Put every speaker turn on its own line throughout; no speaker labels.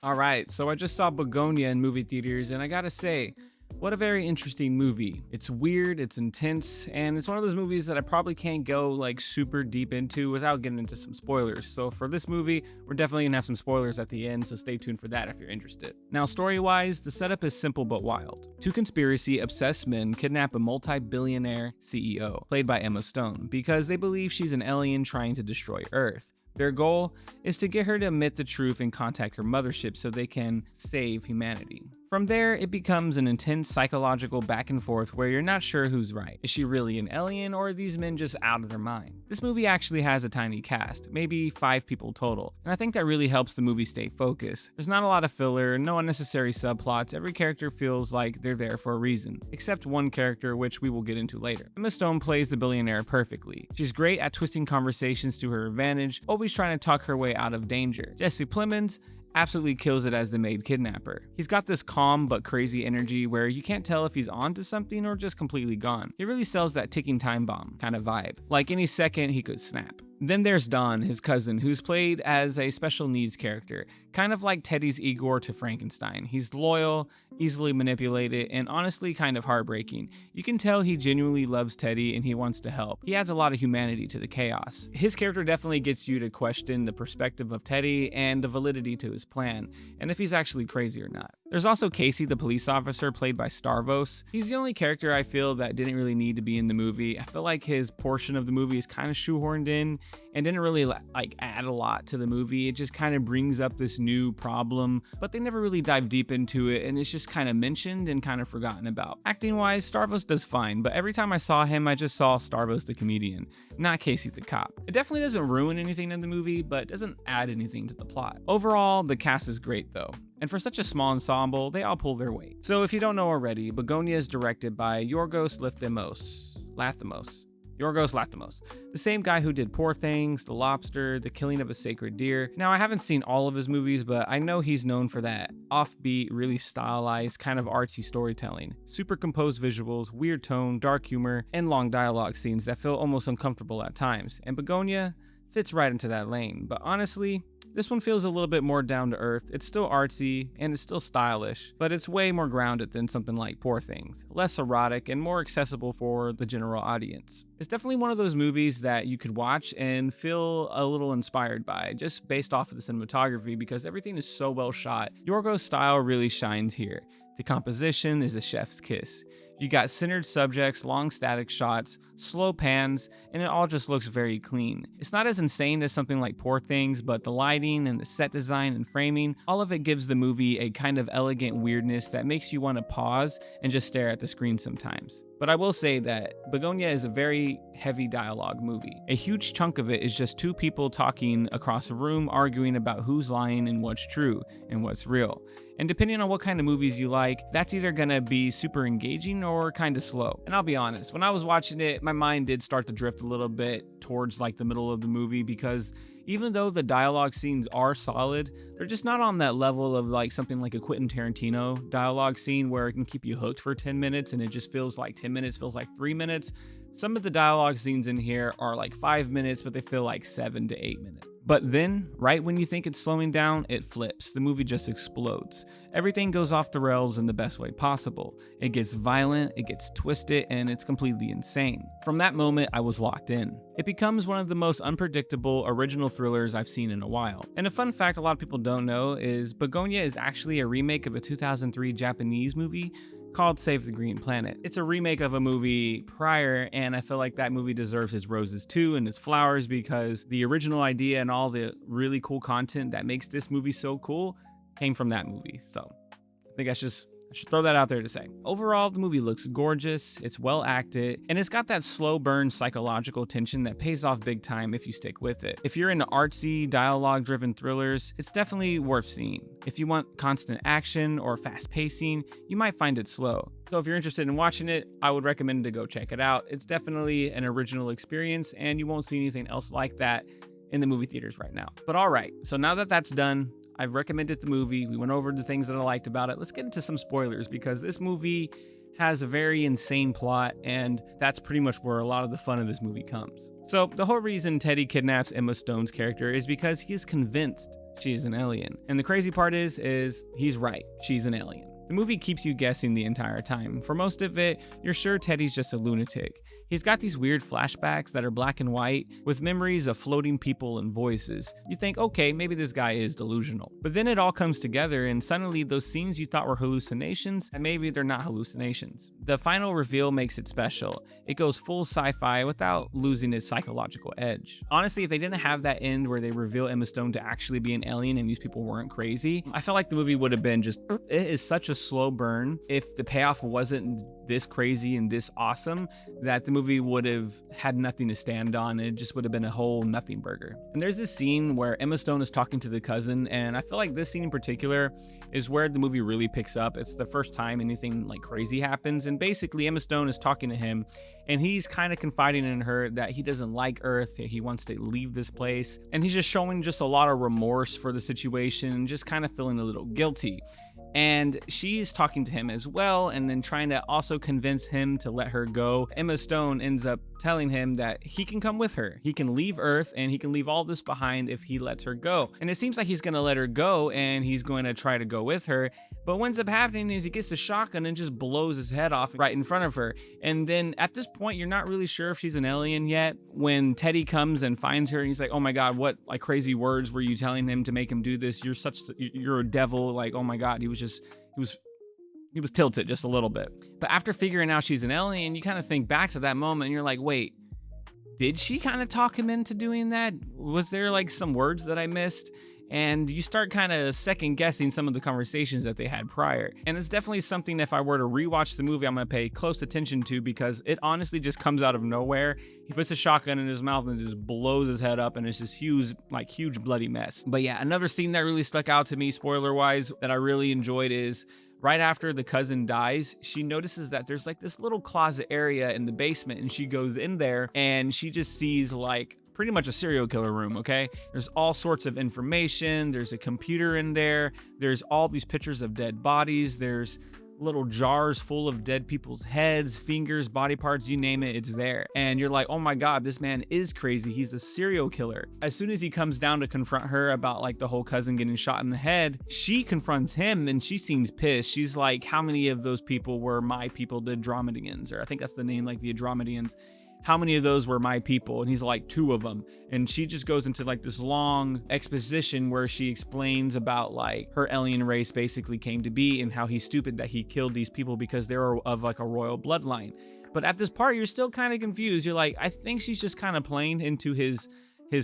All right, so I just saw Bugonia in movie theaters, and I gotta say, what a very interesting movie. It's weird, it's intense, and it's one of those movies that I probably can't go like super deep into without getting into some spoilers. So for this movie, we're definitely gonna have some spoilers at the end, so stay tuned for that if you're interested. Now, story-wise, the setup is simple but wild. Two conspiracy-obsessed men kidnap a multi-billionaire CEO, played by Emma Stone, because they believe she's an alien trying to destroy Earth. Their goal is to get her to admit the truth and contact her mothership so they can save humanity. From there, it becomes an intense psychological back and forth where you're not sure who's right. Is she really an alien, or are these men just out of their mind? This movie actually has a tiny cast, maybe 5 people total, and I think that really helps the movie stay focused. There's not a lot of filler, no unnecessary subplots, every character feels like they're there for a reason, except one character, which we will get into later. Emma Stone plays the billionaire perfectly. She's great at twisting conversations to her advantage, always trying to talk her way out of danger. Jesse Plemons absolutely kills it as the maid kidnapper. He's got this calm but crazy energy where you can't tell if he's onto something or just completely gone. He really sells that ticking time bomb kind of vibe. Like any second he could snap. Then there's Don, his cousin, who's played as a special needs character, kind of like Teddy's Igor to Frankenstein. He's loyal, easily manipulated, and honestly kind of heartbreaking. You can tell he genuinely loves Teddy and he wants to help. He adds a lot of humanity to the chaos. His character definitely gets you to question the perspective of Teddy and the validity to his plan, and if he's actually crazy or not. There's also Casey, the police officer, played by Starvos. He's the only character I feel that didn't really need to be in the movie. I feel like his portion of the movie is kind of shoehorned in and didn't really like add a lot to the movie. It just kind of brings up this new problem, but they never really dive deep into it, and it's just kind of mentioned and kind of forgotten about. Acting wise, Starvos does fine, but every time I saw him, I just saw Starvos the comedian, not Casey the cop. It definitely doesn't ruin anything in the movie, but doesn't add anything to the plot. Overall, the cast is great though. And for such a small ensemble, they all pull their weight. So if you don't know already, Bugonia is directed by Yorgos Lanthimos, the same guy who did Poor Things, The Lobster, The Killing of a Sacred Deer. Now, I haven't seen all of his movies, but I know he's known for that offbeat, really stylized, kind of artsy storytelling. Super composed visuals, weird tone, dark humor, and long dialogue scenes that feel almost uncomfortable at times. And Bugonia fits right into that lane. But honestly, this one feels a little bit more down to earth. It's still artsy and it's still stylish, but it's way more grounded than something like Poor Things. Less erotic and more accessible for the general audience. It's definitely one of those movies that you could watch and feel a little inspired by, just based off of the cinematography, because everything is so well shot. Yorgos' style really shines here. The composition is a chef's kiss. You got centered subjects, long static shots, slow pans, and it all just looks very clean. It's not as insane as something like Poor Things, but the lighting and the set design and framing, all of it gives the movie a kind of elegant weirdness that makes you want to pause and just stare at the screen sometimes. But I will say that Bugonia is a very heavy dialogue movie. A huge chunk of it is just two people talking across a room arguing about who's lying and what's true and what's real. And depending on what kind of movies you like, that's either gonna be super engaging or kind of slow. And I'll be honest, when I was watching it, my mind did start to drift a little bit towards like the middle of the movie, because even though the dialogue scenes are solid, they're just not on that level of like something like a Quentin Tarantino dialogue scene where it can keep you hooked for 10 minutes and it just feels like 10 minutes feels like 3 minutes. Some of the dialogue scenes in here are like 5 minutes, but they feel like 7 to 8 minutes. But then, right when you think it's slowing down, it flips. The movie just explodes. Everything goes off the rails in the best way possible. It gets violent, it gets twisted, and it's completely insane. From that moment, I was locked in. It becomes one of the most unpredictable, original thrillers I've seen in a while. And a fun fact a lot of people don't know is Bugonia is actually a remake of a 2003 Japanese movie called Save the Green Planet. It's a remake of a movie prior, and I feel like that movie deserves its roses too and its flowers, because the original idea and all the really cool content that makes this movie so cool came from that movie. So I think I should throw that out there to say. Overall, the movie looks gorgeous, it's well acted, and it's got that slow burn psychological tension that pays off big time if you stick with it. If you're into artsy, dialogue-driven thrillers, it's definitely worth seeing. If you want constant action or fast pacing, you might find it slow. So if you're interested in watching it, I would recommend to go check it out. It's definitely an original experience, and you won't see anything else like that in the movie theaters right now. But all right, so now that that's done, I've recommended the movie. We went over the things that I liked about it. Let's get into some spoilers, because this movie has a very insane plot, and that's pretty much where a lot of the fun of this movie comes. So the whole reason Teddy kidnaps Emma Stone's character is because he is convinced she's an alien. And the crazy part is he's right. She's an alien. The movie keeps you guessing the entire time. For most of it, you're sure Teddy's just a lunatic. He's got these weird flashbacks that are black and white with memories of floating people and voices. You think, okay, maybe this guy is delusional. But then it all comes together and suddenly those scenes you thought were hallucinations, and maybe they're not hallucinations. The final reveal makes it special. It goes full sci-fi without losing its psychological edge. Honestly, if they didn't have that end where they reveal Emma Stone to actually be an alien and these people weren't crazy, I felt like the movie would have been just, it is such a slow burn. If the payoff wasn't this crazy and this awesome, that the movie would have had nothing to stand on. It just would have been a whole nothing burger. And there's this scene where Emma Stone is talking to the cousin, and I feel like this scene in particular is where the movie really picks up. It's the first time anything like crazy happens, and basically Emma Stone is talking to him, and he's kind of confiding in her that he doesn't like Earth, he wants to leave this place, and he's just showing just a lot of remorse for the situation, just kind of feeling a little guilty. And she's talking to him as well, and then trying to also convince him to let her go. Emma Stone ends up telling him that he can come with her. He can leave Earth and he can leave all this behind if he lets her go. And it seems like he's gonna let her go and he's going to try to go with her. But what ends up happening is he gets the shotgun and just blows his head off right in front of her. And then at this point, you're not really sure if she's an alien yet. When Teddy comes and finds her and he's like, oh my God, what like crazy words were you telling him to make him do this? You're a devil. Like, oh my God, he was tilted just a little bit. But after figuring out she's an alien, you kind of think back to that moment and you're like, wait, did she kind of talk him into doing that? Was there like some words that I missed? And you start kind of second guessing some of the conversations that they had prior. And it's definitely something, if I were to rewatch the movie, I'm going to pay close attention to, because it honestly just comes out of nowhere. He puts a shotgun in his mouth and just blows his head up, and it's this huge bloody mess. But yeah, another scene that really stuck out to me, spoiler wise, that I really enjoyed is right after the cousin dies, she notices that there's like this little closet area in the basement, and she goes in there and she just sees like pretty much a serial killer room, okay? There's all sorts of information. There's a computer in there. There's all these pictures of dead bodies. There's little jars full of dead people's heads, fingers, body parts, you name it, it's there. And you're like, oh my God, this man is crazy. He's a serial killer. As soon as he comes down to confront her about like the whole cousin getting shot in the head, she confronts him and she seems pissed. She's like, how many of those people were my people, the Andromedians? Or I think that's the name, like the Andromedians. How many of those were my people? And he's like, 2 of them. And she just goes into like this long exposition where she explains about like her alien race basically came to be and how he's stupid that he killed these people because they're of like a royal bloodline. But at this part, you're still kind of confused. You're like, I think she's just kind of playing into his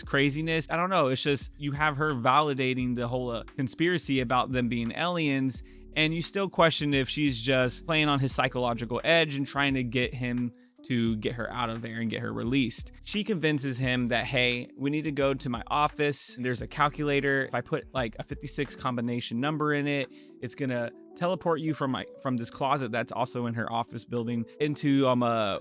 craziness. I don't know. It's just, you have her validating the whole conspiracy about them being aliens. And you still question if she's just playing on his psychological edge and trying to get him to get her out of there and get her released. She convinces him that, hey, we need to go to my office. There's a calculator. If I put like a 56 combination number in it, it's gonna teleport you from this closet that's also in her office building into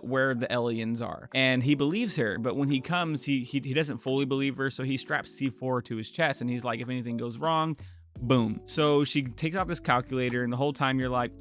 where the aliens are. And he believes her, but when he comes, he doesn't fully believe her, so he straps C4 to his chest and he's like, if anything goes wrong, boom. So she takes out this calculator, and the whole time you're like,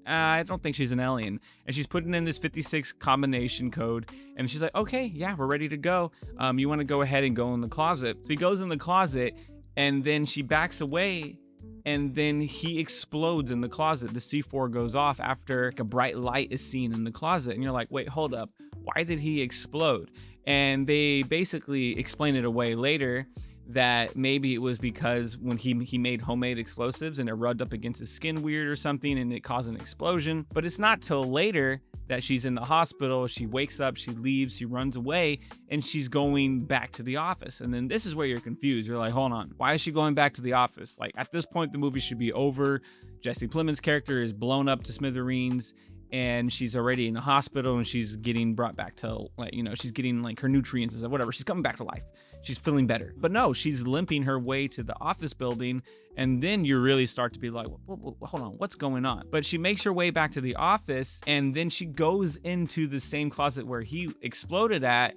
I don't think she's an alien. And she's putting in this 56 combination code, and she's like, okay, yeah, we're ready to go. You want to go ahead and go in the closet. So he goes in the closet, and then she backs away, and then he explodes in the closet. The C4 goes off after like a bright light is seen in the closet. And you're like, wait, hold up. Why did he explode? And they basically explain it away later, that maybe it was because when he made homemade explosives and it rubbed up against his skin weird or something and it caused an explosion. But it's not till later that she's in the hospital. She wakes up, she leaves, she runs away, and she's going back to the office. And then this is where you're confused. You're like, hold on, why is she going back to the office? Like, at this point, the movie should be over. Jesse Plemons' character is blown up to smithereens, and she's already in the hospital, and she's getting brought back to, like, you know, she's getting like her nutrients and stuff, whatever. She's coming back to life. She's feeling better. But no, she's limping her way to the office building. And then you really start to be like, hold on, what's going on? But she makes her way back to the office, and then she goes into the same closet where he exploded at.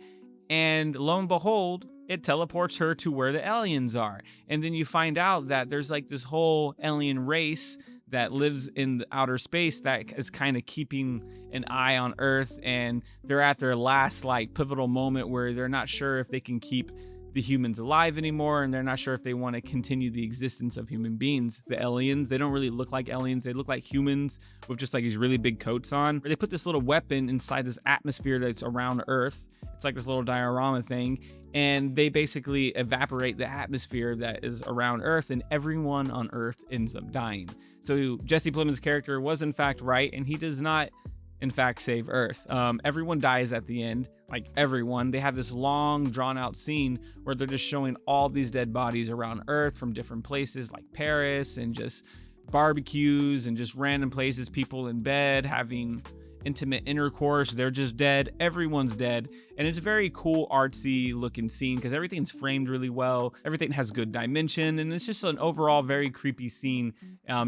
And lo and behold, it teleports her to where the aliens are. And then you find out that there's like this whole alien race that lives in the outer space that is kind of keeping an eye on Earth, and they're at their last like pivotal moment where they're not sure if they can keep the humans alive anymore, and they're not sure if they want to continue the existence of human beings. The aliens, they don't really look like aliens. They look like humans with just like these really big coats on. They put this little weapon inside this atmosphere that's around Earth. It's like this little diorama thing, and they basically evaporate the atmosphere that is around Earth, and everyone on Earth ends up dying. So Jesse Plemons' character was in fact right, and he does not in fact save Earth. Everyone dies at the end, like everyone. They have this long drawn out scene where they're just showing all these dead bodies around Earth from different places like Paris, and just barbecues and just random places, people in bed having intimate intercourse. They're just dead. Everyone's dead. And it's a very cool, artsy looking scene because everything's framed really well. Everything has good dimension, and it's just an overall very creepy scene,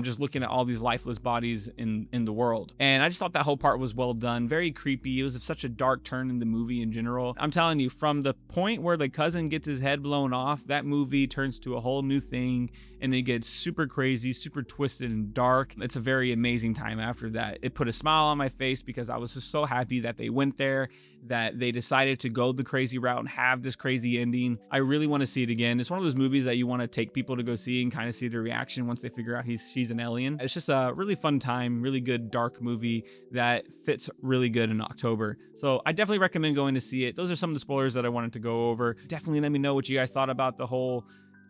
just looking at all these lifeless bodies in the world. And I just thought that whole part was well done, very creepy. It was such a dark turn in the movie in general. I'm telling you, from the point where the cousin gets his head blown off, that movie turns to a whole new thing, and it gets super crazy, super twisted and dark. It's a very amazing time after that. It put a smile on my face because I was just so happy that they went there, that they decided to go the crazy route and have this crazy ending. I really want to see it again. It's one of those movies that you want to take people to go see and kind of see their reaction once they figure out she's an alien. It's just a really fun time, really good dark movie that fits really good in October. So I definitely recommend going to see it. Those are some of the spoilers that I wanted to go over. Definitely let me know what you guys thought about the whole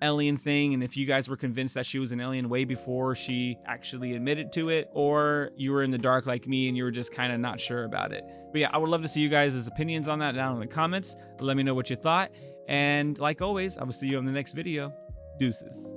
alien thing, and if you guys were convinced that she was an alien way before she actually admitted to it, or you were in the dark like me and you were just kind of not sure about it. But yeah, I would love to see you guys' opinions on that down in the comments. Let me know what you thought, and like always, I will see you on the next video. Deuces.